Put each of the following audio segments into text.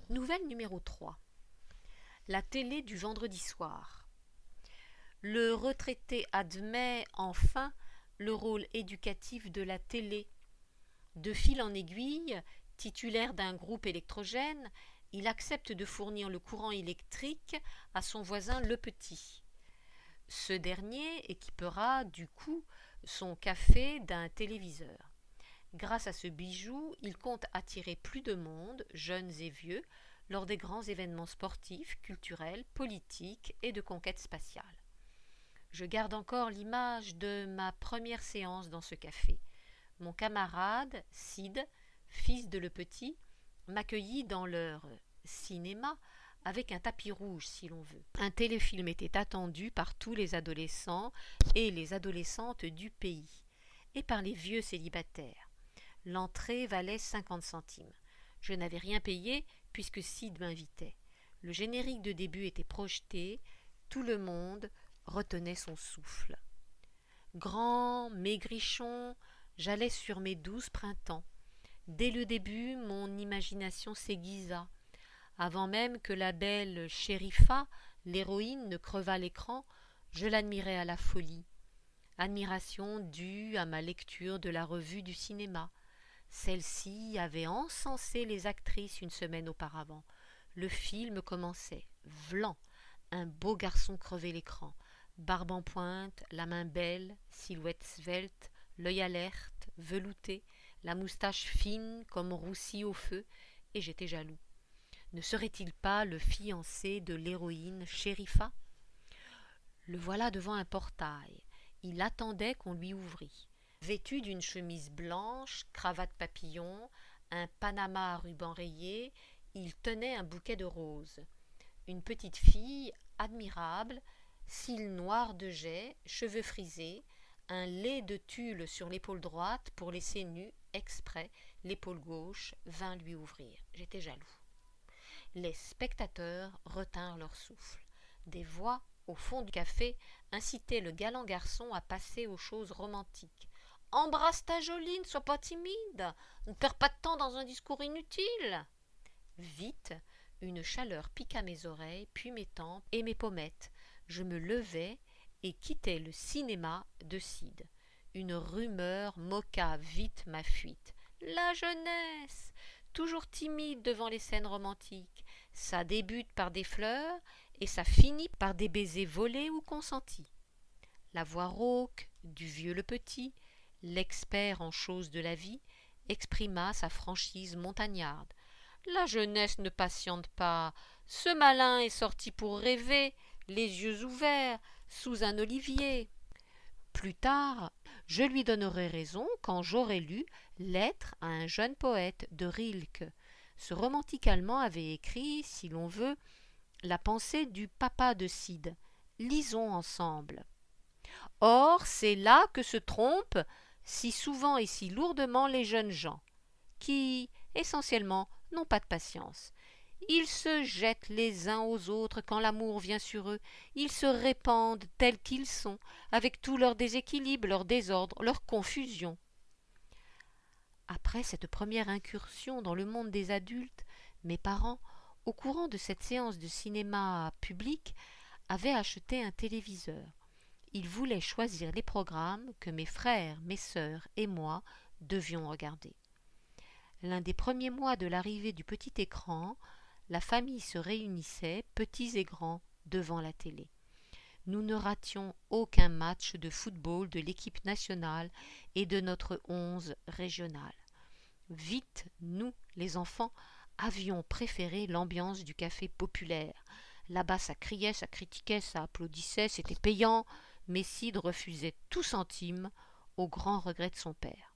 Nouvelle numéro 3. La télé du vendredi soir. Le retraité admet enfin le rôle éducatif de la télé. De fil en aiguille, titulaire d'un groupe électrogène, il accepte de fournir le courant électrique à son voisin le petit. Ce dernier équipera du coup son café d'un téléviseur. Grâce à ce bijou, il compte attirer plus de monde, jeunes et vieux, lors des grands événements sportifs, culturels, politiques et de conquête spatiale. Je garde encore l'image de ma première séance dans ce café. Mon camarade, Sid, fils de Le Petit, m'accueillit dans leur cinéma avec un tapis rouge, si l'on veut. Un téléfilm était attendu par tous les adolescents et les adolescentes du pays, et par les vieux célibataires. L'entrée valait 50 centimes. Je n'avais rien payé puisque Sid m'invitait. Le générique de début était projeté, tout le monde retenait son souffle. Grand, maigrichon, j'allais sur mes 12 printemps. Dès le début, mon imagination s'aiguisa. Avant même que la belle Sherifa, l'héroïne, ne crevât l'écran, je l'admirais à la folie. Admiration due à ma lecture de la revue du cinéma. Celle-ci avait encensé les actrices une semaine auparavant. Le film commençait. Vlan, un beau garçon crevait l'écran. Barbe en pointe, la main belle, silhouette svelte, l'œil alerte, velouté, la moustache fine comme roussie au feu, et j'étais jaloux. Ne serait-il pas le fiancé de l'héroïne Sherifa? Le voilà devant un portail. Il attendait qu'on lui ouvrît. Vêtu d'une chemise blanche, cravate papillon, un panama à ruban rayé, il tenait un bouquet de roses. Une petite fille, admirable, cils noirs de jais, cheveux frisés, un lait de tulle sur l'épaule droite pour laisser nue, exprès, l'épaule gauche, vint lui ouvrir. J'étais jaloux. Les spectateurs retinrent leur souffle. Des voix, au fond du café, incitaient le galant garçon à passer aux choses romantiques. Embrasse ta Jolie, ne sois pas timide, ne perds pas de temps dans un discours inutile. Vite, une chaleur piqua mes oreilles, puis mes tempes et mes pommettes. Je me levai et quittai le cinéma de Sid. Une rumeur moqua vite ma fuite. La jeunesse, toujours timide devant les scènes romantiques, ça débute par des fleurs et ça finit par des baisers volés ou consentis. La voix rauque du vieux Le Petit, l'expert en choses de la vie, exprima sa franchise montagnarde. La jeunesse ne patiente pas. Ce malin est sorti pour rêver, les yeux ouverts, sous un olivier. Plus tard, je lui donnerai raison quand j'aurai lu Lettre à un jeune poète de Rilke. Ce romantique allemand avait écrit, si l'on veut, la pensée du papa de Sid. Lisons ensemble. Or, c'est là que se trompent si souvent et si lourdement les jeunes gens, qui, essentiellement, n'ont pas de patience. Ils se jettent les uns aux autres quand l'amour vient sur eux. Ils se répandent tels qu'ils sont, avec tout leur déséquilibre, leur désordre, leur confusion. Après cette première incursion dans le monde des adultes, mes parents, au courant de cette séance de cinéma public, avaient acheté un téléviseur. Ils voulaient choisir les programmes que mes frères, mes sœurs et moi devions regarder. L'un des premiers mois de l'arrivée du petit écran, la famille se réunissait, petits et grands, devant la télé. Nous ne rations aucun match de football de l'équipe nationale et de notre 11 régional. Vite, nous, les enfants, avions préféré l'ambiance du café populaire. Là-bas, ça criait, ça critiquait, ça applaudissait, c'était payant, mais Sid refusait tout centime, au grand regret de son père.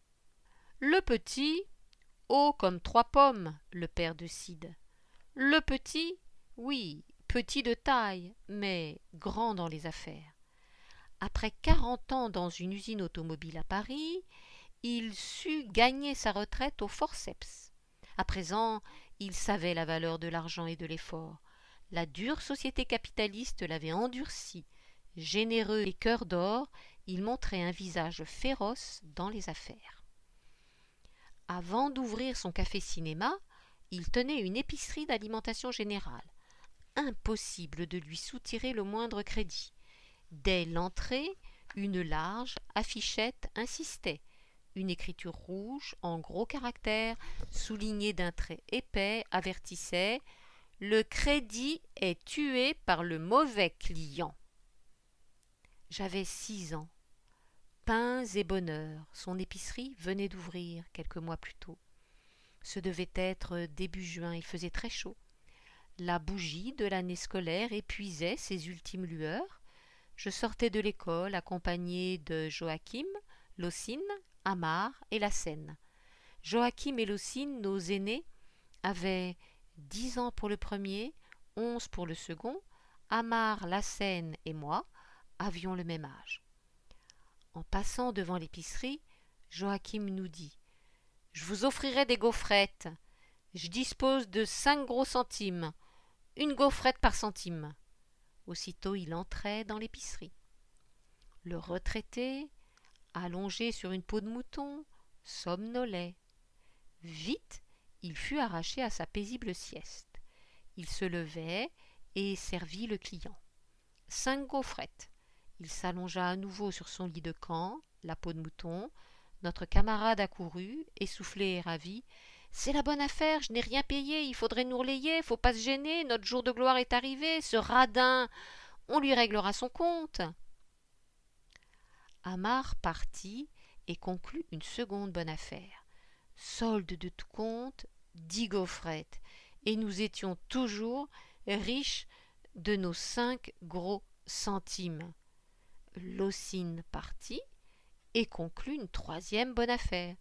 Le petit, haut comme 3 pommes, le père de Sid. Le petit, oui, petit de taille, mais grand dans les affaires. Après 40 ans dans une usine automobile à Paris, il sut gagner sa retraite au forceps. À présent, il savait la valeur de l'argent et de l'effort. La dure société capitaliste l'avait endurci. Généreux et cœur d'or, il montrait un visage féroce dans les affaires. Avant d'ouvrir son café-cinéma, Il tenait une épicerie d'alimentation générale. Impossible de lui soutirer le moindre crédit. Dès l'entrée, une large affichette insistait. Une écriture rouge, en gros caractères, soulignée d'un trait épais, avertissait « Le crédit est tué par le mauvais client ». J'avais 6 ans. Pains et bonheur, son épicerie venait d'ouvrir quelques mois plus tôt. Ce devait être début juin, il faisait très chaud. La bougie de l'année scolaire épuisait ses ultimes lueurs. Je sortais de l'école accompagnée de Joachim, Locine, Amar et Lassène. Joachim et Locine, nos aînés, avaient 10 ans pour le premier, 11 pour le second. Amar, Lassène et moi avions le même âge. En passant devant l'épicerie, Joachim nous dit « Je vous offrirai des gaufrettes. Je dispose de 5 gros centimes. Une gaufrette par centime. » Aussitôt il entrait dans l'épicerie. Le retraité, allongé sur une peau de mouton, somnolait. Vite, il fut arraché à sa paisible sieste. Il se levait et servit le client. 5 gaufrettes. Il s'allongea à nouveau sur son lit de camp, la peau de mouton. Notre camarade accourut, essoufflé et ravi. « C'est la bonne affaire, je n'ai rien payé, il faudrait nous relayer, faut pas se gêner, notre jour de gloire est arrivé, ce radin, on lui réglera son compte. » Amar partit et conclut une seconde bonne affaire. Solde de tout compte, 10 gaufrettes, et nous étions toujours riches de nos 5 gros centimes. Locine partit et conclut une troisième bonne affaire.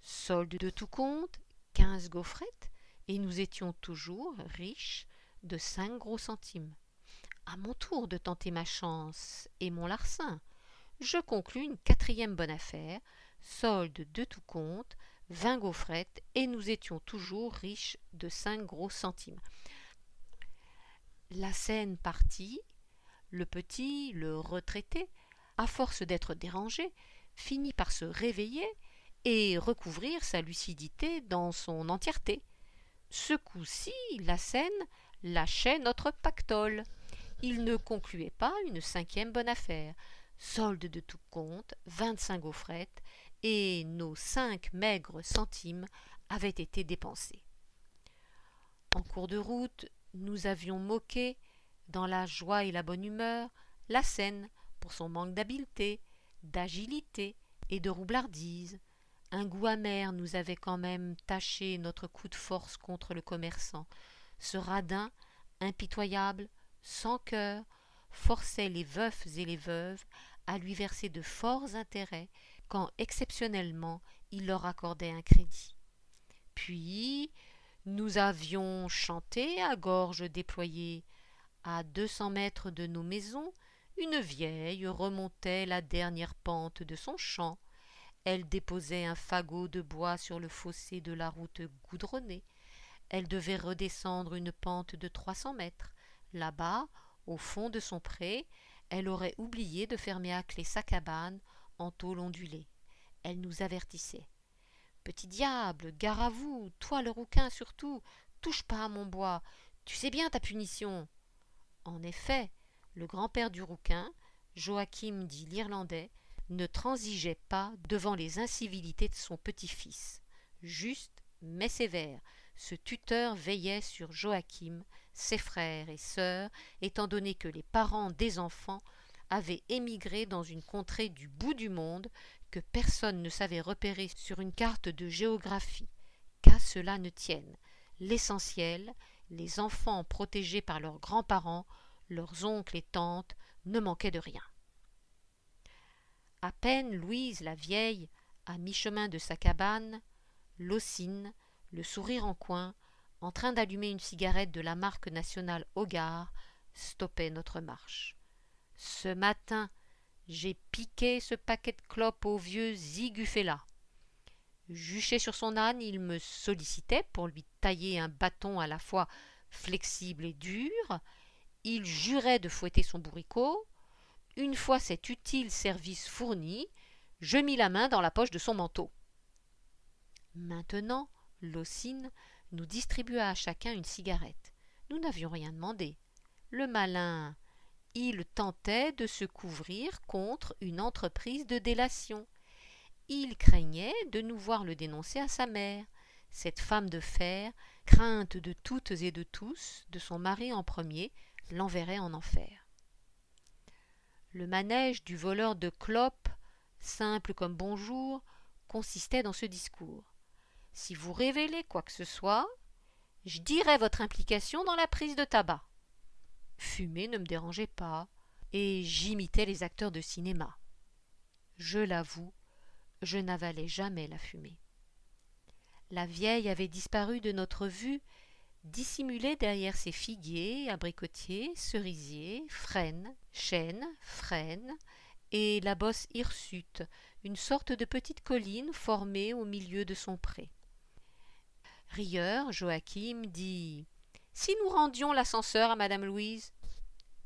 Solde de tout compte, 15 gaufrettes, et nous étions toujours riches de 5 gros centimes. À mon tour de tenter ma chance et mon larcin, je conclus une quatrième bonne affaire, solde de tout compte, 20 gaufrettes, et nous étions toujours riches de 5 gros centimes. La scène partit, le petit, le retraité, à force d'être dérangé, finit par se réveiller et recouvrir sa lucidité dans son entièreté. Ce coup-ci, la scène lâchait notre pactole. Il ne concluait pas une cinquième bonne affaire. Solde de tout compte, 25 gaufrettes, et nos 5 maigres centimes avaient été dépensés. En cours de route, nous avions moqué, dans la joie et la bonne humeur, la scène pour son manque d'habileté, d'agilité et de roublardise. Un goût amer nous avait quand même taché notre coup de force contre le commerçant. Ce radin, impitoyable, sans cœur, forçait les veufs et les veuves à lui verser de forts intérêts quand exceptionnellement il leur accordait un crédit. Puis nous avions chanté à gorge déployée. À 200 mètres de nos maisons, une vieille remontait la dernière pente de son chant. Elle déposait un fagot de bois sur le fossé de la route goudronnée. Elle devait redescendre une pente de 300 mètres. Là-bas, au fond de son pré, elle aurait oublié de fermer à clé sa cabane en tôle ondulée. Elle nous avertissait. « Petit diable, gare à vous, toi le rouquin surtout, touche pas à mon bois, tu sais bien ta punition. » En effet, le grand-père du rouquin, Joachim dit l'Irlandais, ne transigeait pas devant les incivilités de son petit-fils. Juste mais sévère, ce tuteur veillait sur Joachim, ses frères et sœurs, étant donné que les parents des enfants avaient émigré dans une contrée du bout du monde que personne ne savait repérer sur une carte de géographie. Qu'à cela ne tienne, l'essentiel, les enfants protégés par leurs grands-parents, leurs oncles et tantes, ne manquaient de rien. À peine Louise la vieille, à mi-chemin de sa cabane, Locine, le sourire en coin, en train d'allumer une cigarette de la marque nationale Hogarth, stoppait notre marche. « Ce matin, j'ai piqué ce paquet de clopes au vieux Zigufella. » Juché sur son âne, il me sollicitait pour lui tailler un bâton à la fois flexible et dur. Il jurait de fouetter son bourricot. Une fois cet utile service fourni, je mis la main dans la poche de son manteau. Maintenant, Locine nous distribua à chacun une cigarette. Nous n'avions rien demandé. Le malin, il tentait de se couvrir contre une entreprise de délation. Il craignait de nous voir le dénoncer à sa mère. Cette femme de fer, crainte de toutes et de tous, de son mari en premier, l'enverrait en enfer. Le manège du voleur de clopes, simple comme bonjour, consistait dans ce discours. Si vous révélez quoi que ce soit, je dirai votre implication dans la prise de tabac. Fumer ne me dérangeait pas, et j'imitais les acteurs de cinéma. Je l'avoue, je n'avalais jamais la fumée. La vieille avait disparu de notre vue, dissimulée derrière ses figuiers, abricotiers, cerisiers, frênes, chênes, frênes, et la bosse hirsute, une sorte de petite colline formée au milieu de son pré. Rieur, Joachim dit « Si nous rendions l'ascenseur à madame Louise ?»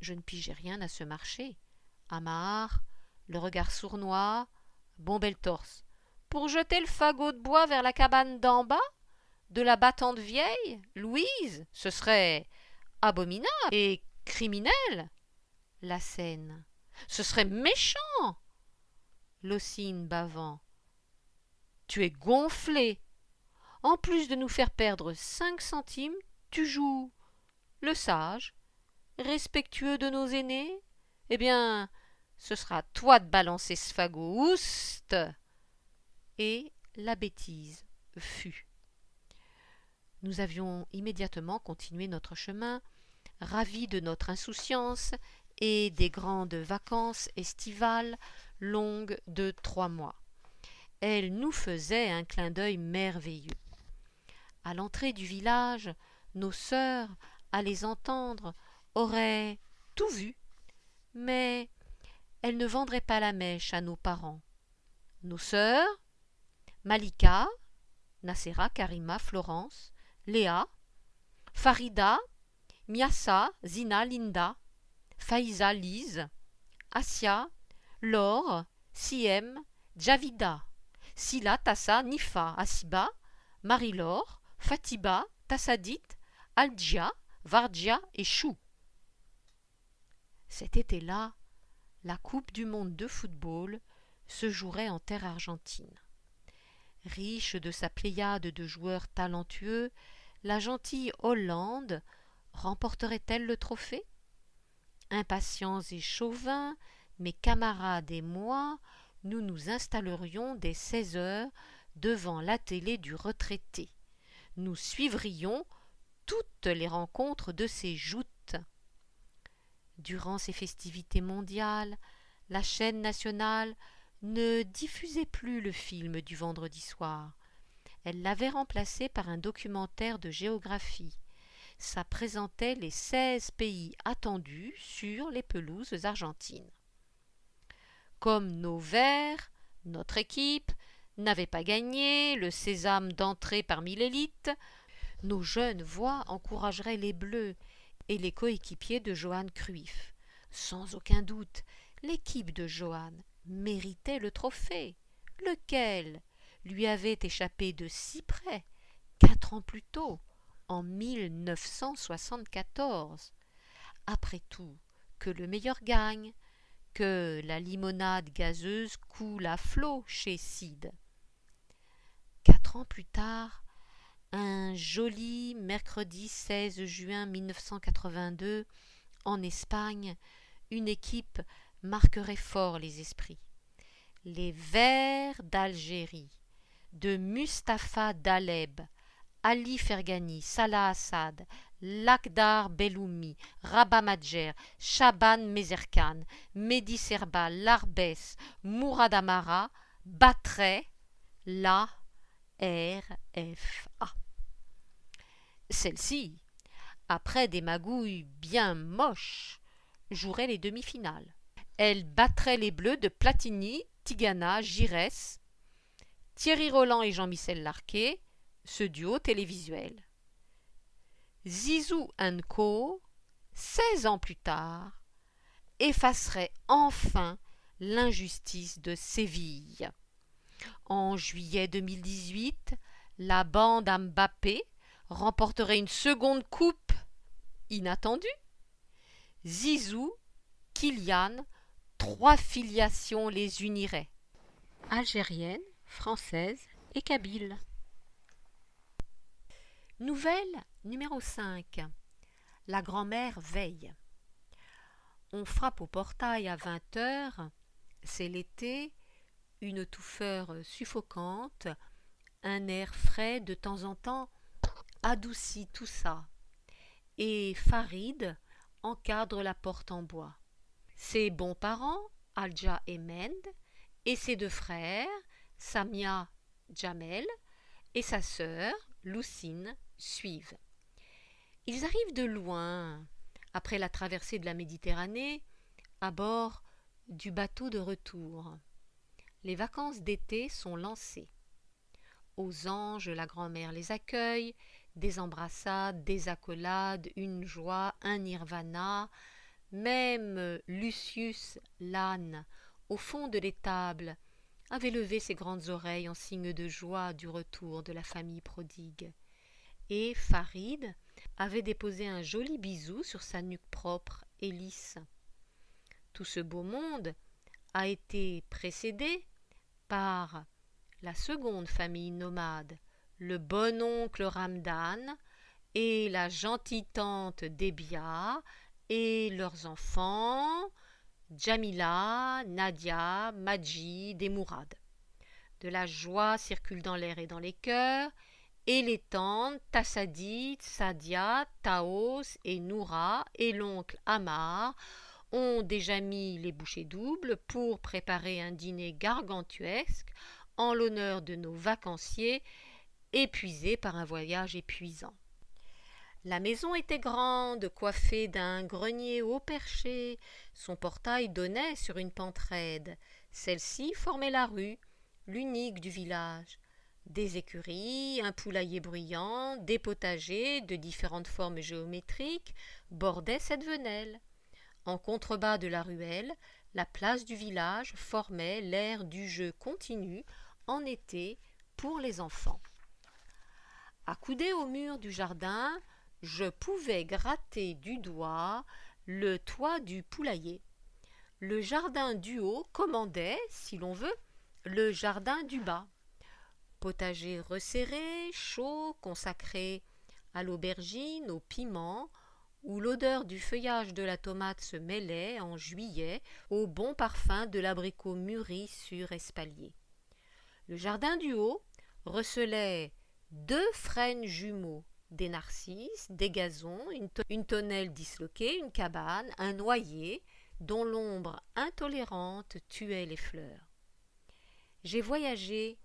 Je ne pigeais rien à ce marché. Amarre, le regard sournois, bon bel torse. Pour jeter le fagot de bois vers la cabane d'en bas de la battante vieille, Louise, ce serait abominable et criminel. La scène, ce serait méchant. Locine bavant. Tu es gonflé. En plus de nous faire perdre 5 centimes, tu joues le sage, respectueux de nos aînés. Eh bien, ce sera à toi de balancer ce fagot. Oust !» Et la bêtise fut. Nous avions immédiatement continué notre chemin, ravis de notre insouciance et des grandes vacances estivales longues de 3 mois. Elles nous faisaient un clin d'œil merveilleux. À l'entrée du village, nos sœurs, à les entendre, auraient tout vu, mais elles ne vendraient pas la mèche à nos parents. Nos sœurs, Malika, Nacera, Karima, Florence, Léa, Farida, Miassa, Zina, Linda, Faïza, Lise, Asia, Laure, Siem, Javida, Sila, Tassa, Nifa, Asiba, Marie-Laure, Fatiba, Tassadit, Aldja, Vardia et Chou. Cet été-là, la Coupe du monde de football se jouerait en terre argentine. Riche de sa pléiade de joueurs talentueux, la gentille Hollande remporterait-elle le trophée ? Impatients et chauvins, mes camarades et moi, nous nous installerions dès 16 heures devant la télé du retraité. Nous suivrions toutes les rencontres de ces joutes. Durant ces festivités mondiales, la chaîne nationale ne diffusait plus le film du vendredi soir. Elle l'avait remplacé par un documentaire de géographie. Ça présentait les 16 pays attendus sur les pelouses argentines. Comme nos Verts, notre équipe, n'avait pas gagné le sésame d'entrée parmi l'élite, nos jeunes voix encourageraient les Bleus et les coéquipiers de Johan Cruyff. Sans aucun doute, l'équipe de Johan méritait le trophée, lequel lui avait échappé de si près 4 ans plus tôt, en 1974. Après tout, que le meilleur gagne, que la limonade gazeuse coule à flot chez Sid. 4 ans plus tard, un joli mercredi 16 juin 1982, en Espagne, une équipe marquerait fort les esprits. Les Verts d'Algérie, de Mustapha Daleb, Ali Fergani, Salah Assad, Lakhdar Belloumi, Rabah Madjer, Chaban Mezerkan, Mehdi Serba, Larbès, Mourad Amara battraient la RFA. Celle-ci, après des magouilles bien moches, jouerait les demi-finales. Elle battrait les Bleus de Platini, Tigana, Giresse, Thierry Roland et Jean-Michel Larquet, ce duo télévisuel. Zizou & Co, 16 ans plus tard, effacerait enfin l'injustice de Séville. En juillet 2018, la bande à Mbappé remporterait une seconde coupe inattendue. Zizou, Kylian, 3 filiations les uniraient. Algérienne, française et kabyle. Nouvelle numéro 5. La grand-mère veille. On frappe au portail à 20h, c'est l'été, une touffeur suffocante, un air frais de temps en temps adoucit tout ça. Et Farid encadre la porte en bois. Ses bons parents, Alja et Mend, et ses 2 frères, Samia, Jamel, et sa sœur, Lucine, suivent. Ils arrivent de loin, après la traversée de la Méditerranée, à bord du bateau de retour. Les vacances d'été sont lancées. Aux anges, la grand-mère les accueille, des embrassades, des accolades, une joie, un nirvana. Même Lucius, l'âne, au fond de l'étable, avait levé ses grandes oreilles en signe de joie du retour de la famille prodigue. Et Farid avait déposé un joli bisou sur sa nuque propre et lisse. Tout ce beau monde a été précédé par la seconde famille nomade, le bon-oncle Ramdan et la gentille tante Debia et leurs enfants, Jamila, Nadia, Majid et Mourad. De la joie circule dans l'air et dans les cœurs, et les tantes Tassadit, Sadia, Taos et Noura et l'oncle Amar ont déjà mis les bouchées doubles pour préparer un dîner gargantuesque en l'honneur de nos vacanciers épuisés par un voyage épuisant. La maison était grande, coiffée d'un grenier haut perché. Son portail donnait sur une pente raide. Celle-ci formait la rue, l'unique du village. Des écuries, un poulailler bruyant, des potagers de différentes formes géométriques bordaient cette venelle. En contrebas de la ruelle, la place du village formait l'aire du jeu continu en été pour les enfants. Accoudé au mur du jardin, je pouvais gratter du doigt le toit du poulailler. Le jardin du haut commandait, si l'on veut, le jardin du bas. Potager resserré, chaud, consacré à l'aubergine, au piment, où l'odeur du feuillage de la tomate se mêlait en juillet au bon parfum de l'abricot mûri sur espalier. Le jardin du haut recelait 2 frênes jumeaux, des narcisses, des gazons, une tonnelle disloquée, une cabane, un noyer dont l'ombre intolérante tuait les fleurs. J'ai voyagé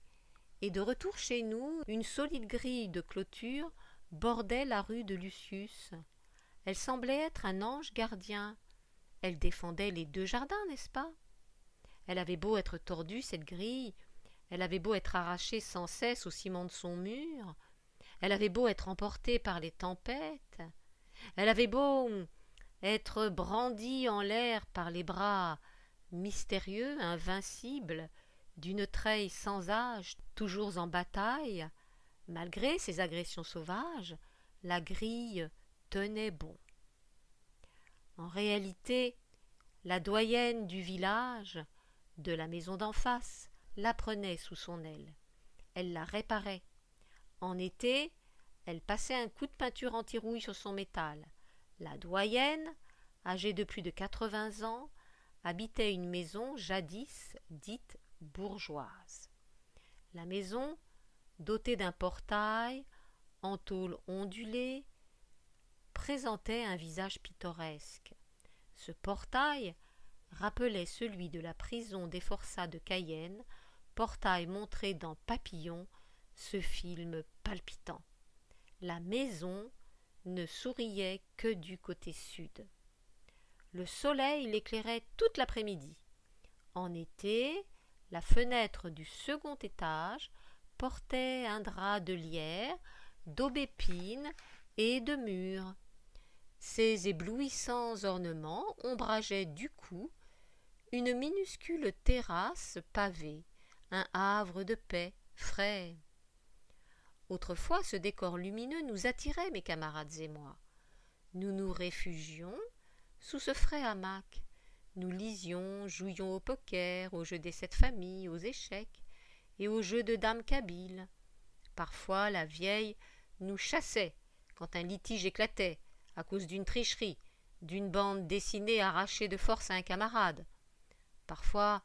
et de retour chez nous, une solide grille de clôture bordait la rue de Lucius. Elle semblait être un ange gardien. Elle défendait les 2 jardins, n'est-ce pas? Elle avait beau être tordue, cette grille, elle avait beau être arrachée sans cesse au ciment de son mur, elle avait beau être emportée par les tempêtes, elle avait beau être brandie en l'air par les bras mystérieux, invincibles, d'une treille sans âge, toujours en bataille, malgré ses agressions sauvages, la grille tenait bon. En réalité, la doyenne du village, de la maison d'en face, la prenait sous son aile. Elle la réparait. En été, elle passait un coup de peinture anti-rouille sur son métal. La doyenne, âgée de plus de 80 ans, habitait une maison jadis dite bourgeoise. La maison, dotée d'un portail en tôle ondulée, présentait un visage pittoresque. Ce portail rappelait celui de la prison des forçats de Cayenne, portail montré dans Papillon, ce film palpitant. La maison ne souriait que du côté sud. Le soleil l'éclairait toute l'après-midi. En été, la fenêtre du second étage portait un drap de lierre, d'aubépine et de mûre. Ces éblouissants ornements ombrageaient du coup une minuscule terrasse pavée, un havre de paix frais. Autrefois, ce décor lumineux nous attirait, mes camarades et moi. Nous nous réfugions sous ce frais hamac. Nous lisions, jouions au poker, aux jeux des 7 familles, aux échecs et aux jeux de dames kabyles. Parfois, la vieille nous chassait quand un litige éclatait à cause d'une tricherie, d'une bande dessinée arrachée de force à un camarade. Parfois,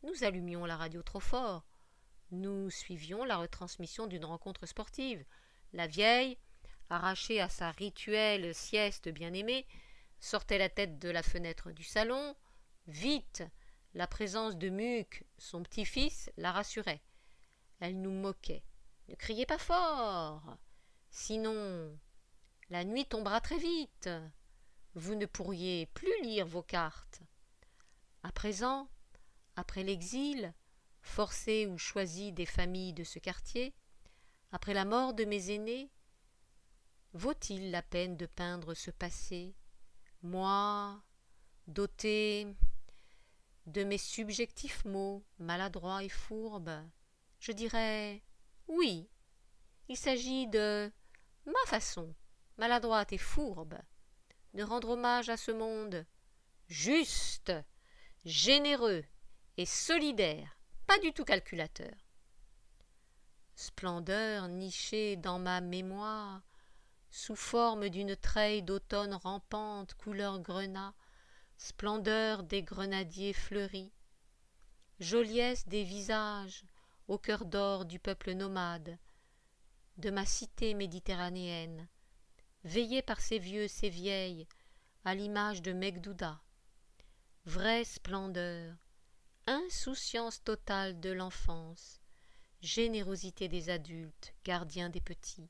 nous allumions la radio trop fort. Nous suivions la retransmission d'une rencontre sportive. La vieille, arrachée à sa rituelle sieste bien-aimée, sortait la tête de la fenêtre du salon. Vite, la présence de Muc, son petit-fils, la rassurait. Elle nous moquait. Ne criez pas fort, sinon la nuit tombera très vite. Vous ne pourriez plus lire vos cartes. À présent, après l'exil, forcé ou choisi des familles de ce quartier, après la mort de mes aînés, vaut-il la peine de peindre ce passé, moi, doté de mes subjectifs mots, maladroits et fourbes? Je dirais oui, il s'agit de ma façon, maladroite et fourbe, de rendre hommage à ce monde juste, généreux et solidaire, pas du tout calculateur. Splendeur nichée dans ma mémoire, sous forme d'une treille d'automne rampante couleur grenat, splendeur des grenadiers fleuris, joliesse des visages au cœur d'or du peuple nomade, de ma cité méditerranéenne, veillée par ces vieux, ces vieilles, à l'image de Megdouda. Vraie splendeur, insouciance totale de l'enfance, générosité des adultes, gardiens des petits,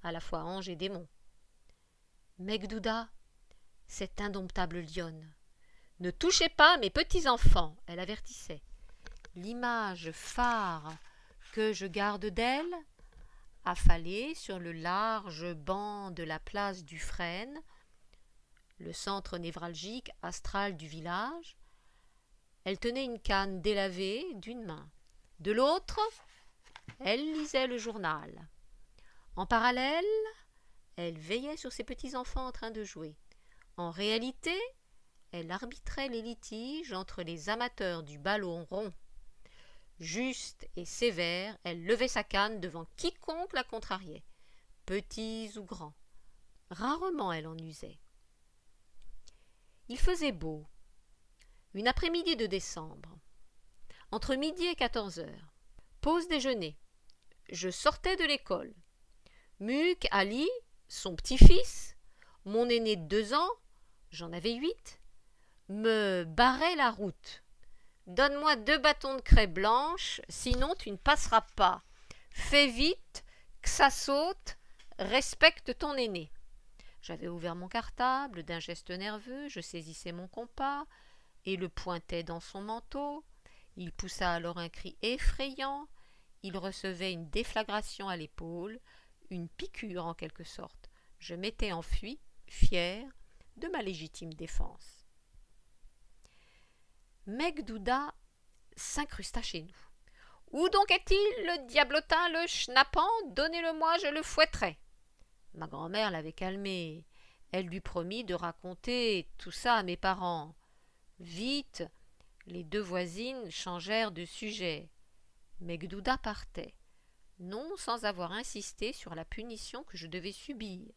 à la fois ange et démon. Megdouda, cette indomptable lionne. Ne touchez pas mes petits enfants, elle avertissait. L'image phare que je garde d'elle, affalée sur le large banc de la place du Frêne, le centre névralgique astral du village, elle tenait une canne délavée d'une main. De l'autre, elle lisait le journal. En parallèle, elle veillait sur ses petits-enfants en train de jouer. En réalité, elle arbitrait les litiges entre les amateurs du ballon rond. Juste et sévère, elle levait sa canne devant quiconque la contrariait, petits ou grands. Rarement elle en usait. Il faisait beau. Une après-midi de décembre. Entre midi et 14 heures. Pause déjeuner. Je sortais de l'école. Muc, Ali, son petit-fils, mon aîné de 2 ans, j'en avais 8, me barrait la route. Donne-moi 2 bâtons de craie blanche, sinon tu ne passeras pas. Fais vite, que ça saute, respecte ton aîné. J'avais ouvert mon cartable, d'un geste nerveux, je saisissais mon compas et le pointais dans son manteau. Il poussa alors un cri effrayant, il recevait une déflagration à l'épaule, une piqûre en quelque sorte. Je m'étais enfui, fier de ma légitime défense. Megdouda s'incrusta chez nous. Où donc est-il, le diablotin, le schnappant? Donnez-le-moi, je le fouetterai. Ma grand-mère l'avait calmé. Elle lui promit de raconter tout ça à mes parents. Vite, les 2 voisines changèrent de sujet. Megdouda partait, non sans avoir insisté sur la punition que je devais subir.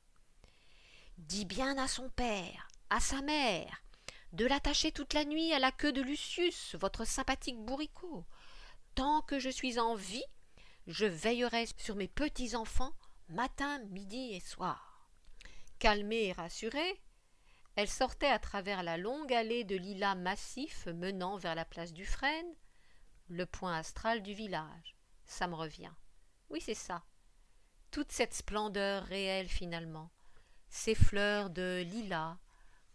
Dis bien à son père, à sa mère, de l'attacher toute la nuit à la queue de Lucius, votre sympathique bourricot. Tant que je suis en vie, je veillerai sur mes petits-enfants matin, midi et soir. Calmée et rassurée, elle sortait à travers la longue allée de lilas massifs menant vers la place du Frêne, le point astral du village. Ça me revient. Oui, c'est ça. Toute cette splendeur réelle finalement. Ces fleurs de lilas,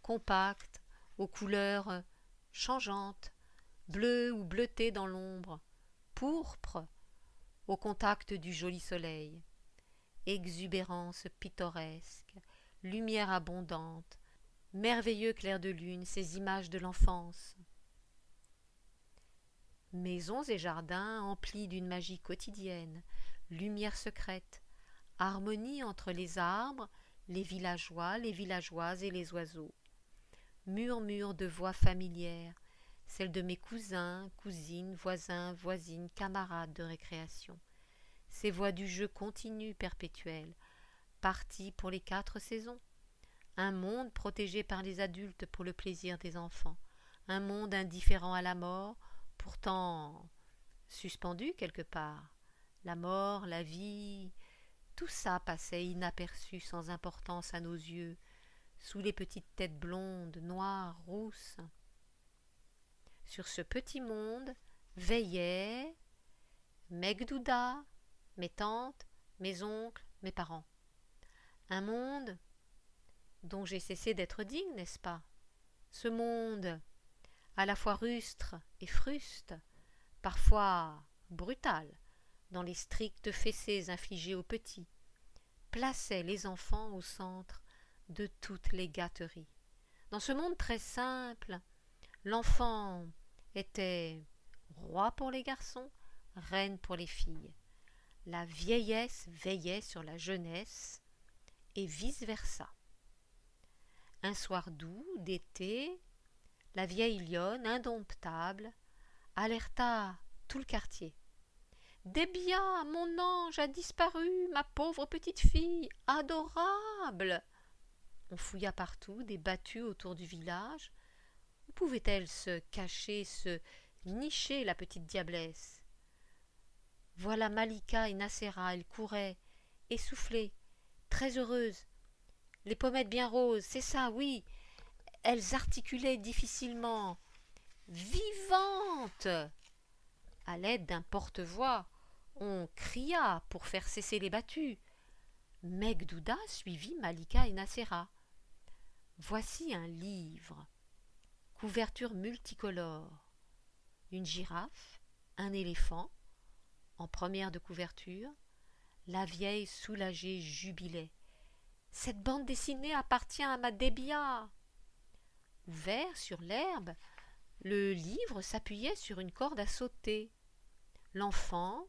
compactes, aux couleurs changeantes, bleues ou bleutées dans l'ombre, pourpres au contact du joli soleil. Exubérance pittoresque, lumière abondante, merveilleux clair de lune, ces images de l'enfance. Maisons et jardins emplis d'une magie quotidienne, lumière secrète, harmonie entre les arbres, les villageois, les villageoises et les oiseaux. Murmure de voix familières, celles de mes cousins, cousines, voisins, voisines, camarades de récréation. Ces voix du jeu continu, perpétuel, parties pour les 4 saisons. Un monde protégé par les adultes pour le plaisir des enfants. Un monde indifférent à la mort, pourtant suspendu quelque part. La mort, la vie, tout ça passait inaperçu, sans importance à nos yeux, sous les petites têtes blondes, noires, rousses. Sur ce petit monde veillaient Megdouda, mes tantes, mes oncles, mes parents. Un monde dont j'ai cessé d'être digne, n'est-ce pas? Ce monde, à la fois rustre et fruste, parfois brutal, dans les strictes fessées infligées aux petits, plaçait les enfants au centre de toutes les gâteries. Dans ce monde très simple, l'enfant était roi pour les garçons, reine pour les filles. La vieillesse veillait sur la jeunesse et vice-versa. Un soir doux d'été, la vieille lionne, indomptable, alerta tout le quartier. « Débia, mon ange a disparu, ma pauvre petite fille, adorable !» On fouilla partout, débattu autour du village. Où pouvait-elle se cacher, se nicher, la petite diablesse? Voilà Malika et Nacera, elles couraient, essoufflées, très heureuses, les pommettes bien roses, c'est ça, oui. Elles articulaient difficilement. Vivantes! À l'aide d'un porte-voix, on cria pour faire cesser les battues. Megdouda suivit Malika et Nacera. Voici un livre, couverture multicolore, une girafe, un éléphant, en première de couverture. La vieille soulagée jubilait. Cette bande dessinée appartient à ma Débia. Ouvert sur l'herbe, le livre s'appuyait sur une corde à sauter. L'enfant,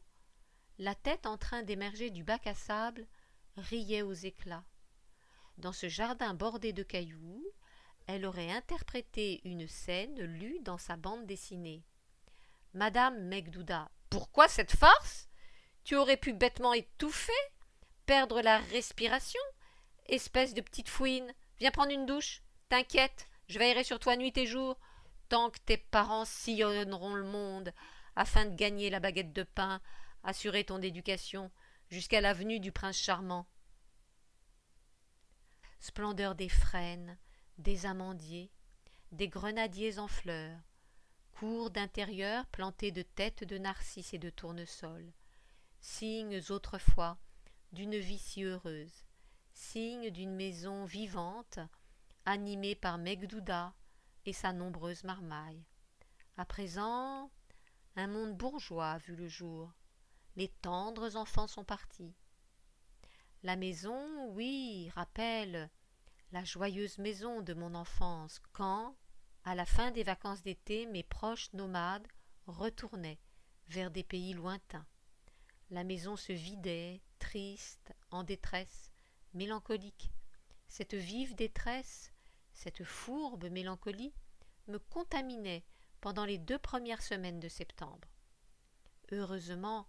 la tête en train d'émerger du bac à sable, riait aux éclats. Dans ce jardin bordé de cailloux, elle aurait interprété une scène lue dans sa bande dessinée. « Madame Megdouda, pourquoi cette farce? Tu aurais pu bêtement étouffer, perdre la respiration. Espèce de petite fouine, viens prendre une douche. T'inquiète, je veillerai sur toi nuit et jour, tant que tes parents sillonneront le monde, afin de gagner la baguette de pain, assurer ton éducation, jusqu'à la venue du prince charmant. » Splendeur des frênes, des amandiers, des grenadiers en fleurs, cours d'intérieur plantés de têtes de narcisses et de tournesols, signes autrefois d'une vie si heureuse, signes d'une maison vivante, animée par Megdouda et sa nombreuse marmaille. À présent, un monde bourgeois a vu le jour. Les tendres enfants sont partis. La maison, oui, rappelle la joyeuse maison de mon enfance, quand, à la fin des vacances d'été, mes proches nomades retournaient vers des pays lointains. La maison se vidait, triste, en détresse, mélancolique. Cette vive détresse, cette fourbe mélancolie me contaminait pendant les 2 premières semaines de septembre. Heureusement,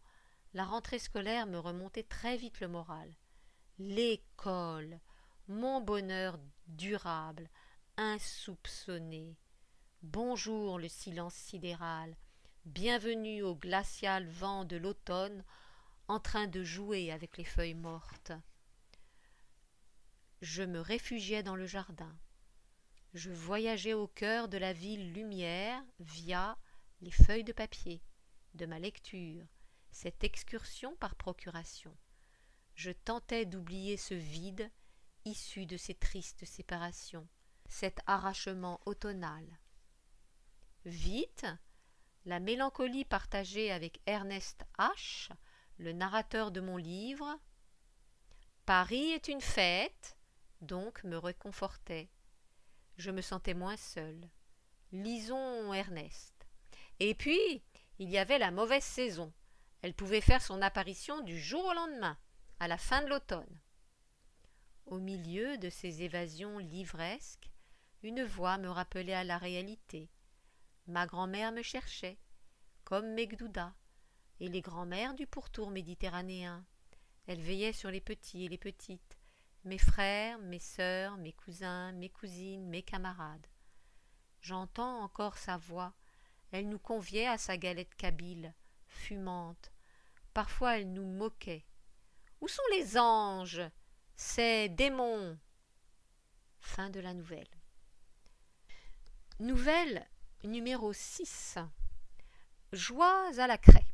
la rentrée scolaire me remontait très vite le moral. L'école, mon bonheur durable, insoupçonné. Bonjour le silence sidéral, bienvenue au glacial vent de l'automne en train de jouer avec les feuilles mortes. Je me réfugiais dans le jardin. Je voyageais au cœur de la ville lumière via les feuilles de papier, de ma lecture, cette excursion par procuration. Je tentais d'oublier ce vide issu de ces tristes séparations, cet arrachement automnal. Vite, la mélancolie partagée avec Ernest H., le narrateur de mon livre, Paris est une fête, donc me réconfortait. Je me sentais moins seule. Lisons Ernest. Et puis, il y avait la mauvaise saison. Elle pouvait faire son apparition du jour au lendemain. à la fin de l'automne. Au milieu de ces évasions livresques, une voix me rappelait à la réalité. Ma grand-mère me cherchait, comme Megdouda, et les grand-mères du pourtour méditerranéen. Elle veillait sur les petits et les petites, mes frères, mes sœurs, mes cousins, mes cousines, mes camarades. J'entends encore sa voix. Elle nous conviait à sa galette kabyle, fumante. Parfois elle nous moquait. Où sont les anges? Ces démons. Fin de la nouvelle. Nouvelle numéro 6. Joie à la craie.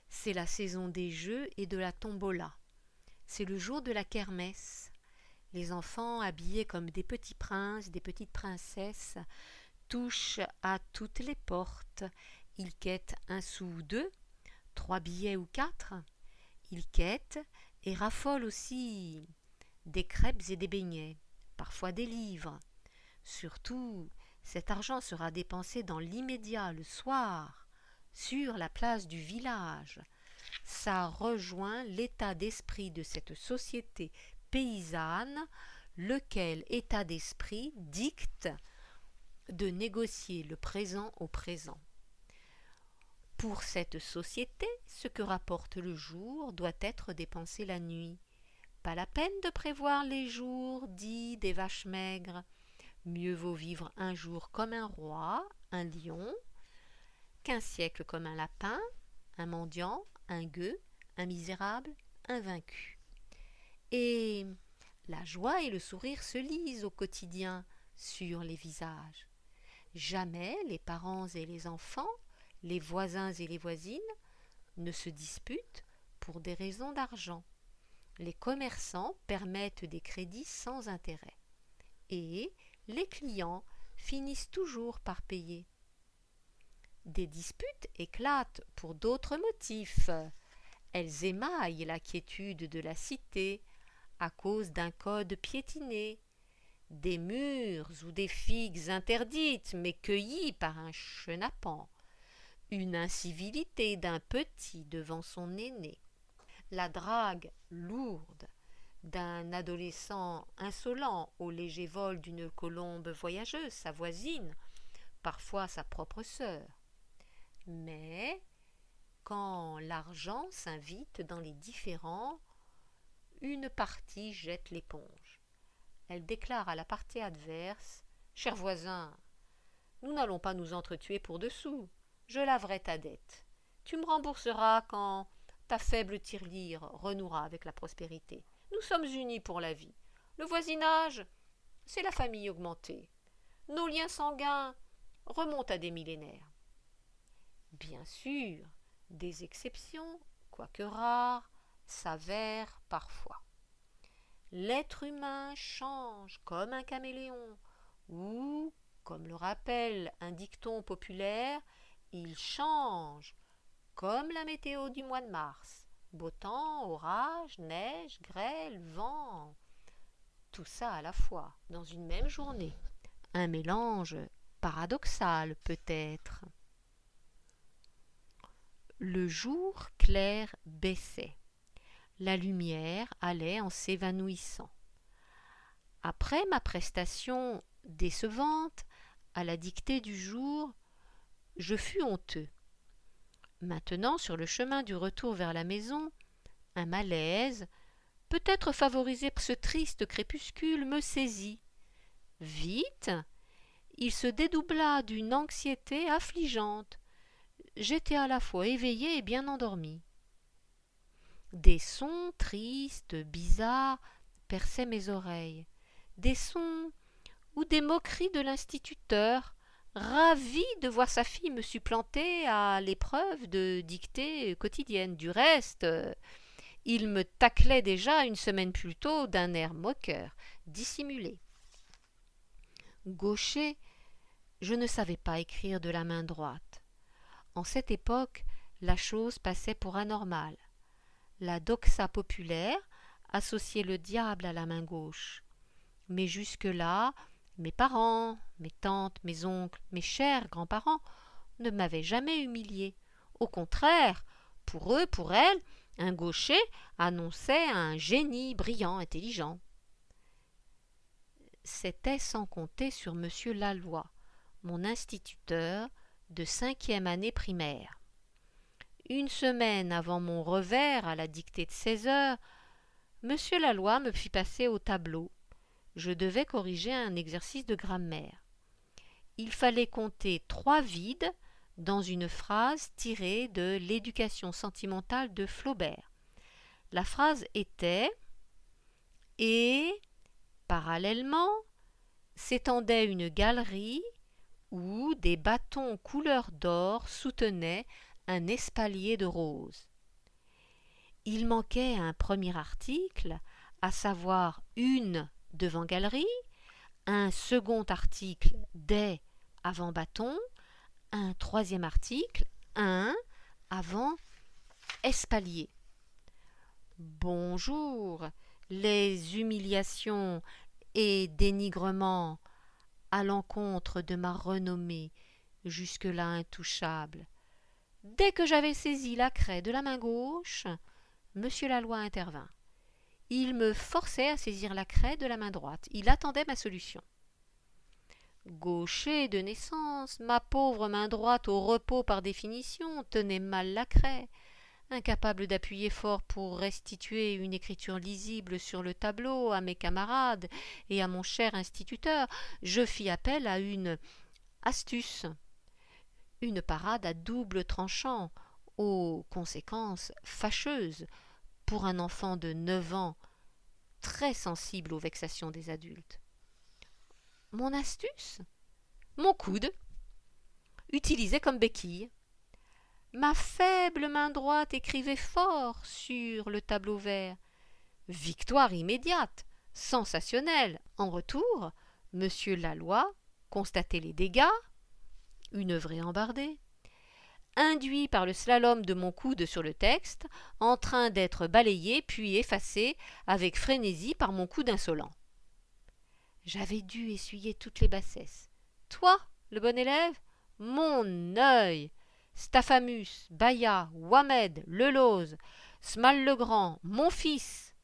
C'est la saison des jeux et de la tombola. C'est le jour de la kermesse. Les enfants, habillés comme des petits princes, des petites princesses, touchent à toutes les portes. Ils quêtent 1 sou ou 2, 3 billets ou 4. Ils quêtent et raffolent aussi des crêpes et des beignets, parfois des livres. Surtout, cet argent sera dépensé dans l'immédiat, le soir, sur la place du village. Ça rejoint l'état d'esprit de cette société paysanne, lequel état d'esprit dicte de négocier le présent au présent. Pour cette société, ce que rapporte le jour doit être dépensé la nuit. Pas la peine de prévoir les jours dits des vaches maigres. Mieux vaut vivre un jour comme un roi, un lion, qu'un siècle comme un lapin, un mendiant, un gueux, un misérable, un vaincu. Et la joie et le sourire se lisent au quotidien sur les visages. Jamais les parents et les enfants, les voisins et les voisines ne se disputent pour des raisons d'argent. Les commerçants permettent des crédits sans intérêt. Et les clients finissent toujours par payer. Des disputes éclatent pour d'autres motifs. Elles émaillent la quiétude de la cité à cause d'un code piétiné, des mûres ou des figues interdites mais cueillies par un chenapan, une incivilité d'un petit devant son aîné, la drague lourde d'un adolescent insolent au léger vol d'une colombe voyageuse, sa voisine, parfois sa propre sœur. Mais quand l'argent s'invite dans les différends, une partie jette l'éponge. Elle déclare à la partie adverse: « Cher voisin, nous n'allons pas nous entretuer pour 2 sous. Je laverai ta dette. Tu me rembourseras quand ta faible tirelire renouera avec la prospérité. Nous sommes unis pour la vie. Le voisinage, c'est la famille augmentée. Nos liens sanguins remontent à des millénaires. » Bien sûr, des exceptions, quoique rares, s'avèrent parfois. L'être humain change comme un caméléon, ou, comme le rappelle un dicton populaire, il change comme la météo du mois de mars. Beau temps, orage, neige, grêle, vent. Tout ça à la fois, dans une même journée. Un mélange paradoxal peut-être. Le jour clair baissait. La lumière allait en s'évanouissant. Après ma prestation décevante à la dictée du jour, je fus honteux. Maintenant, sur le chemin du retour vers la maison, un malaise, peut-être favorisé par ce triste crépuscule, me saisit. Vite, il se dédoubla d'une anxiété affligeante. J'étais à la fois éveillé et bien endormi. Des sons tristes, bizarres, perçaient mes oreilles. Des sons ou des moqueries de l'instituteur, ravi de voir sa fille me supplanter à l'épreuve de dictée quotidienne. Du reste, il me taclait déjà 1 semaine plus tôt d'un air moqueur, dissimulé. Gaucher, je ne savais pas écrire de la main droite. En cette époque, la chose passait pour anormale. La doxa populaire associait le diable à la main gauche. Mais jusque-là, mes parents, mes tantes, mes oncles, mes chers grands-parents ne m'avaient jamais humilié. Au contraire, pour eux, pour elles, Un gaucher annonçait un génie brillant, intelligent. C'était sans compter sur monsieur Laloy, mon instituteur de 5e année primaire. Une semaine avant mon revers à la dictée de 16 heures, monsieur Laloy me fit passer au tableau. Je devais corriger un exercice de grammaire. Il fallait compter 3 vides dans une phrase tirée de l'éducation sentimentale de Flaubert. La phrase était « Et, parallèlement, s'étendait une galerie où des bâtons couleur d'or soutenaient un espalier de roses. » Il manquait un premier article, à savoir une devant galerie, un second article des avant bâton, un troisième article, un avant espalier. Bonjour, les humiliations et dénigrements à l'encontre de ma renommée, jusque-là intouchable. Dès que j'avais saisi la craie de la main gauche, monsieur Laloy intervint. Il me forçait à saisir la craie de la main droite. Il attendait ma solution. Gaucher de naissance, ma pauvre main droite au repos par définition tenait mal la craie. Incapable d'appuyer fort pour restituer une écriture lisible sur le tableau à mes camarades et à mon cher instituteur, je fis appel à une astuce, une parade à double tranchant, aux conséquences fâcheuses pour un enfant de 9 ans, très sensible aux vexations des adultes. Mon astuce ? Mon coude, utilisé comme béquille. Ma faible main droite écrivait fort sur le tableau vert. Victoire immédiate, sensationnelle. En retour, monsieur Laloy constatait les dégâts, une vraie embardée, induit par le slalom de mon coude sur le texte, en train d'être balayé puis effacé avec frénésie par mon coude insolent. J'avais dû essuyer toutes les bassesses. Toi, le bon élève, mon œil, Staphamus, Baillat, Ouamed, Lelose, Smal-Legrand, mon fils,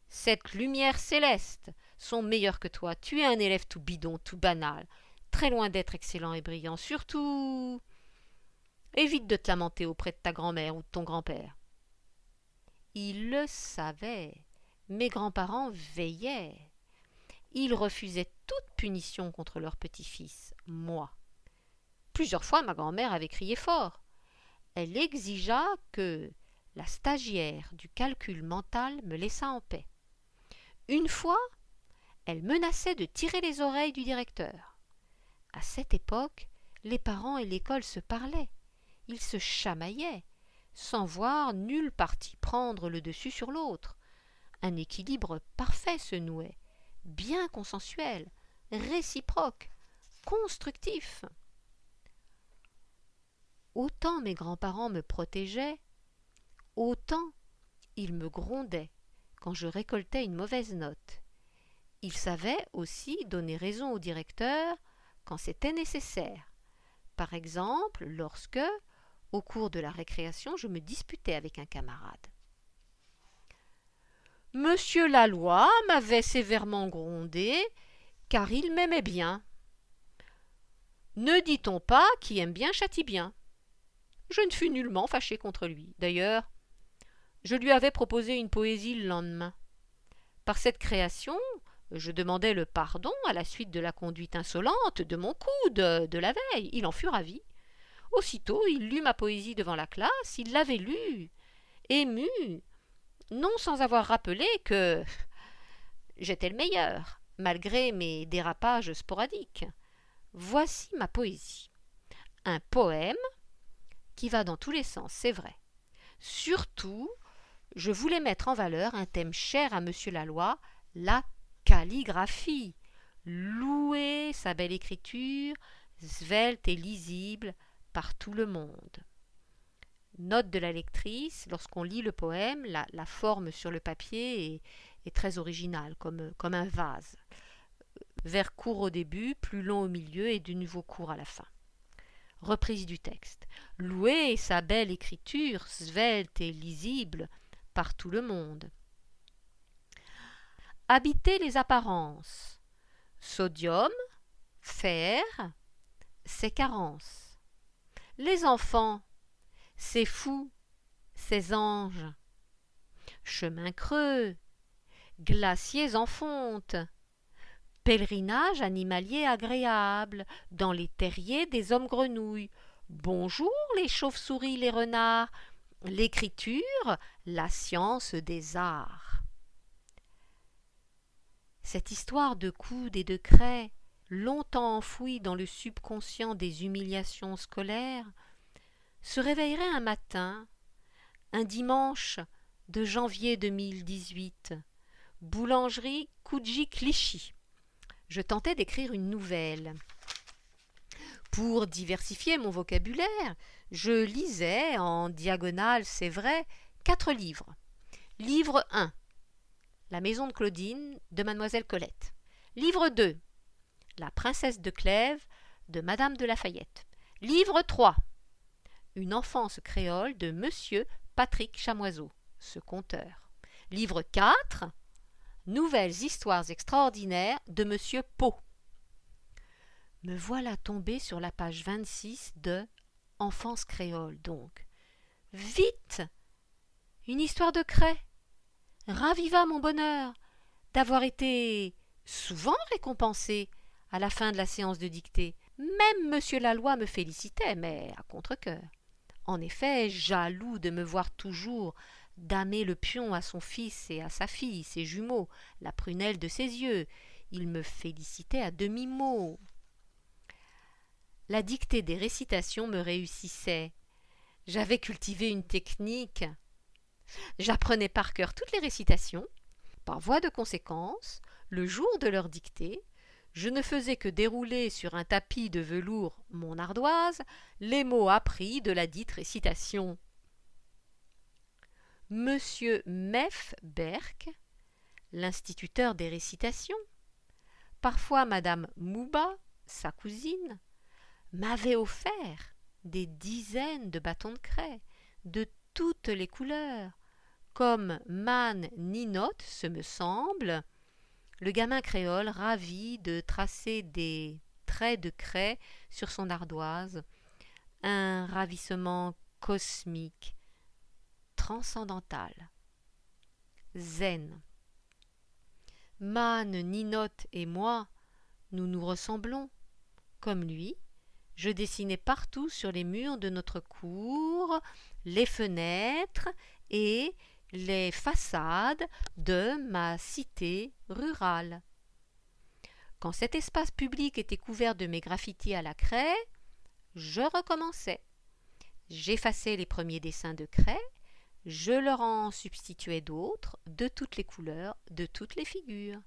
cette lumière céleste sont meilleurs que toi. Tu es un élève tout bidon, tout banal, très loin d'être excellent et brillant. Surtout, évite de te lamenter auprès de ta grand-mère ou de ton grand-père. Il le savait. Mes grands-parents veillaient. Ils refusaient toute punition contre leur petit-fils, moi. Plusieurs fois, ma grand-mère avait crié fort. Elle exigea que la stagiaire du calcul mental me laissât en paix. Une fois, elle menaçait de tirer les oreilles du directeur. À cette époque, les parents et l'école se parlaient. Ils se chamaillaient, sans voir nul parti prendre le dessus sur l'autre. Un équilibre parfait se nouait, bien consensuel, réciproque, constructif. Autant mes grands-parents me protégeaient, autant ils me grondaient quand je récoltais une mauvaise note. Ils savaient aussi donner raison au directeur quand c'était nécessaire. Par exemple, lorsque, au cours de la récréation, je me disputais avec un camarade. Monsieur Laloy m'avait sévèrement grondé, car il m'aimait bien. Ne dit-on pas qui aime bien châtie bien ? Je ne fus nullement fâché contre lui. D'ailleurs, je lui avais proposé une poésie le lendemain. Par cette création, je demandai le pardon à la suite de la conduite insolente de mon coude de la veille. Il en fut ravi. Aussitôt, il lut ma poésie devant la classe. Il l'avait lue, ému, non sans avoir rappelé que j'étais le meilleur, malgré mes dérapages sporadiques. Voici ma poésie. Un poème qui va dans tous les sens, c'est vrai. Surtout, je voulais mettre en valeur un thème cher à monsieur Laloy, la calligraphie. Louer sa belle écriture, svelte et lisible par tout le monde. Note de la lectrice, lorsqu'on lit le poème, la forme sur le papier est très originale, comme un vase. Vers court au début, plus long au milieu et de nouveau court à la fin. Reprise du texte. Louer sa belle écriture, svelte et lisible, par tout le monde. Habiter les apparences. Sodium, fer, c'est carence. Les enfants, c'est fou, ces anges. Chemin creux, glaciers en fonte, pèlerinage animalier agréable, dans les terriers des hommes-grenouilles. Bonjour les chauves-souris, les renards, l'écriture, la science des arts. Cette histoire de coude et de craie, longtemps enfouie dans le subconscient des humiliations scolaires, se réveillerait un matin, un dimanche de janvier 2018, boulangerie Koudji Clichy. Je tentais d'écrire une nouvelle. Pour diversifier mon vocabulaire, je lisais, en diagonale c'est vrai, 4 livres. Livre 1, La maison de Claudine de Mademoiselle Colette. Livre 2, La princesse de Clèves de Madame de Lafayette. Livre 3, Une enfance créole de Monsieur Patrick Chamoiseau, ce conteur. Livre 4, Nouvelles histoires extraordinaires de Monsieur Pau. Me voilà tombée sur la page 26 de Enfance créole, donc. Vite! Une histoire de craie raviva mon bonheur d'avoir été souvent récompensée à la fin de la séance de dictée. Même Monsieur Laloy me félicitait, mais à contre-cœur. En effet, jaloux de me voir toujours damer le pion à son fils et à sa fille, ses jumeaux, la prunelle de ses yeux, il me félicitait à demi-mot. La dictée des récitations me réussissait. J'avais cultivé une technique. J'apprenais par cœur toutes les récitations. Par voie de conséquence, le jour de leur dictée, je ne faisais que dérouler sur un tapis de velours mon ardoise les mots appris de la dite récitation. Monsieur Mef Berck, l'instituteur des récitations, parfois Madame Mouba, sa cousine, m'avait offert des dizaines de bâtons de craie, de toutes les couleurs, comme Man Ninote, ce me semble, le gamin créole ravi de tracer des traits de craie sur son ardoise, un ravissement cosmique, transcendantal. Zen. Man Ninote et moi, nous nous ressemblons. Comme lui, je dessinais partout sur les murs de notre cour, les fenêtres et les façades de ma cité rurale. Quand cet espace public était couvert de mes graffitis à la craie, je recommençais. J'effaçais les premiers dessins de craie, je leur en substituais d'autres, de toutes les couleurs, de toutes les figures.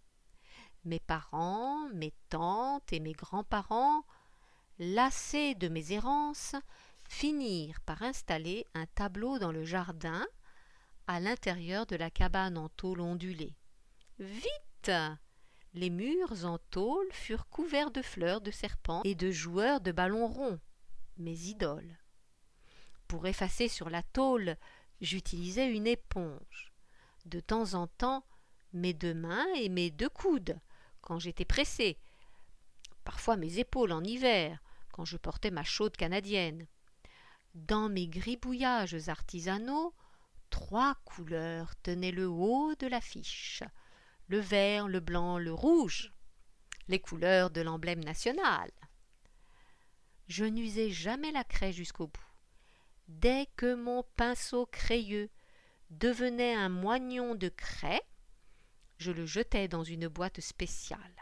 Mes parents, mes tantes et mes grands-parents, lassés de mes errances, finirent par installer un tableau dans le jardin, à l'intérieur de la cabane en tôle ondulée. Vite! Les murs en tôle furent couverts de fleurs de serpents et de joueurs de ballons ronds, mes idoles. Pour effacer sur la tôle, j'utilisais une éponge. De temps en temps, mes 2 mains et mes 2 coudes, quand j'étais pressée. Parfois mes épaules en hiver, quand je portais ma chaude canadienne. Dans mes gribouillages artisanaux, 3 couleurs tenaient le haut de l'affiche, le vert, le blanc, le rouge, les couleurs de l'emblème national. Je n'usais jamais la craie jusqu'au bout. Dès que mon pinceau crayeux devenait un moignon de craie, je le jetais dans une boîte spéciale.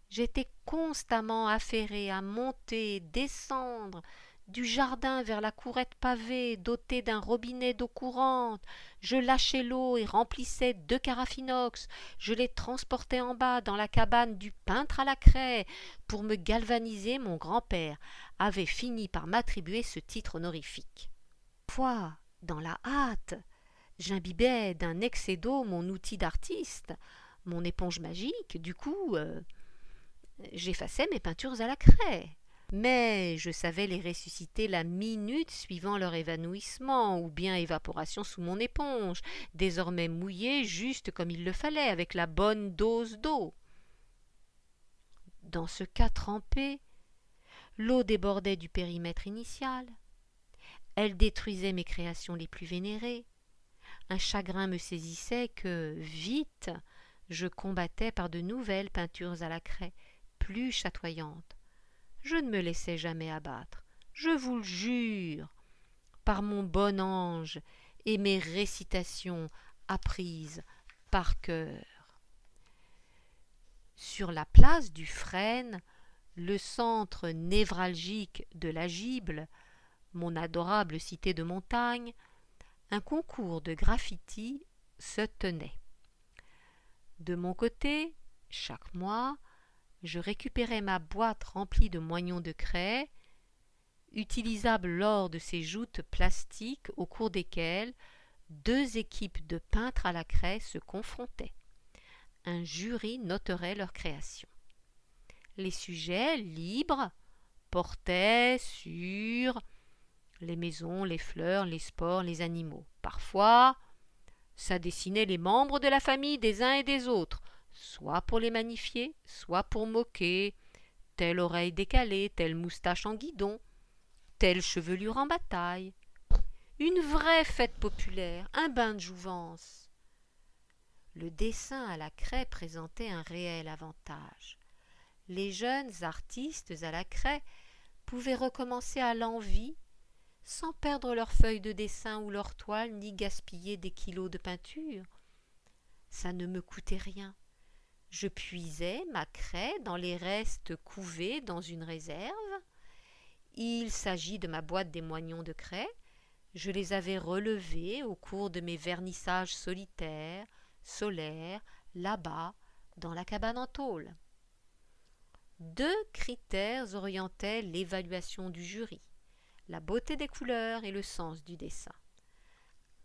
J'étais constamment affairée à monter, descendre, du jardin vers la courette pavée dotée d'un robinet d'eau courante. Je lâchais l'eau et remplissais 2 carafes inox. Je les transportais en bas dans la cabane du peintre à la craie. Pour me galvaniser, mon grand-père avait fini par m'attribuer ce titre honorifique. Parfois, dans la hâte, j'imbibais d'un excès d'eau mon outil d'artiste, mon éponge magique. Du coup, j'effaçais mes peintures à la craie. mais je savais les ressusciter la minute suivant leur évanouissement ou bien évaporation sous mon éponge, désormais mouillée juste comme il le fallait, avec la bonne dose d'eau. Dans ce cas trempé, l'eau débordait du périmètre initial. Elle détruisait mes créations les plus vénérées. Un chagrin me saisissait que, vite, je combattais par de nouvelles peintures à la craie, plus chatoyantes. Je ne me laissais jamais abattre, je vous le jure, par mon bon ange et mes récitations apprises par cœur. Sur la place du Frêne, le centre névralgique de la Gible, mon adorable cité de montagne, un concours de graffiti se tenait. De mon côté, chaque mois, je récupérais ma boîte remplie de moignons de craie, utilisables lors de ces joutes plastiques au cours desquelles 2 équipes de peintres à la craie se confrontaient. Un jury noterait leur création. Les sujets libres portaient sur les maisons, les fleurs, les sports, les animaux. Parfois, ça dessinait les membres de la famille des uns et des autres, soit pour les magnifier, soit pour moquer, telle oreille décalée, telle moustache en guidon, telle chevelure en bataille. Une vraie fête populaire, un bain de jouvence. Le dessin à la craie présentait un réel avantage. Les jeunes artistes à la craie pouvaient recommencer à l'envi sans perdre leurs feuilles de dessin ou leurs toiles ni gaspiller des kilos de peinture. Ça ne me coûtait rien. Je puisais ma craie dans les restes couvés dans une réserve. Il s'agit de ma boîte des moignons de craie. Je les avais relevés au cours de mes vernissages solitaires, solaires, là-bas, dans la cabane en tôle. 2 critères orientaient l'évaluation du jury: la beauté des couleurs et le sens du dessin.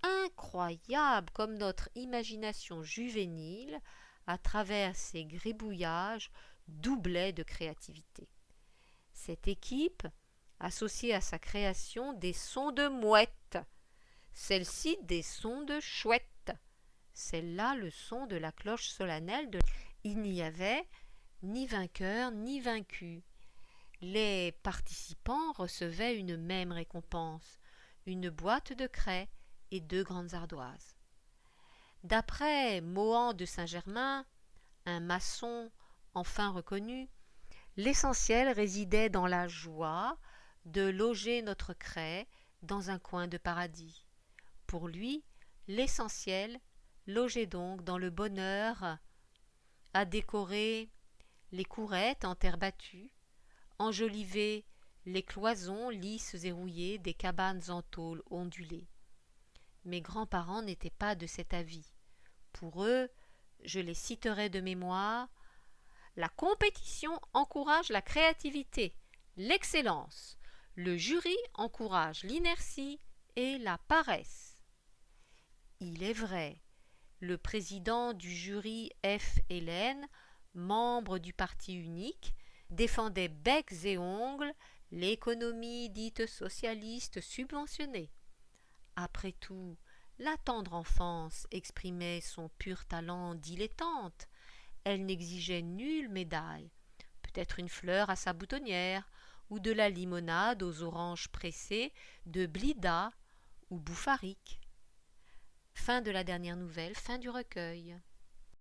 Incroyable comme notre imagination juvénile, à travers ces gribouillages, doublait de créativité. Cette équipe associait à sa création des sons de mouette, celle-ci des sons de chouette, celle-là le son de la cloche solennelle de... Il n'y avait ni vainqueur ni vaincu. Les participants recevaient une même récompense, une boîte de craie et 2 grandes ardoises. D'après Mohan de Saint-Germain, un maçon enfin reconnu, l'essentiel résidait dans la joie de loger notre craie dans un coin de paradis. Pour lui, l'essentiel logeait donc dans le bonheur à décorer les courettes en terre battue, enjoliver les cloisons lisses et rouillées des cabanes en tôle ondulée. Mes grands-parents n'étaient pas de cet avis. Pour eux, je les citerai de mémoire, la compétition encourage la créativité, l'excellence. Le jury encourage l'inertie et la paresse. Il est vrai, le président du jury F. Hélène, membre du parti unique, défendait becs et ongles l'économie dite socialiste subventionnée. Après tout, la tendre enfance exprimait son pur talent dilettante. Elle n'exigeait nulle médaille, peut-être une fleur à sa boutonnière, ou de la limonade aux oranges pressées de Blida ou Bouffarique. Fin de la dernière nouvelle, fin du recueil.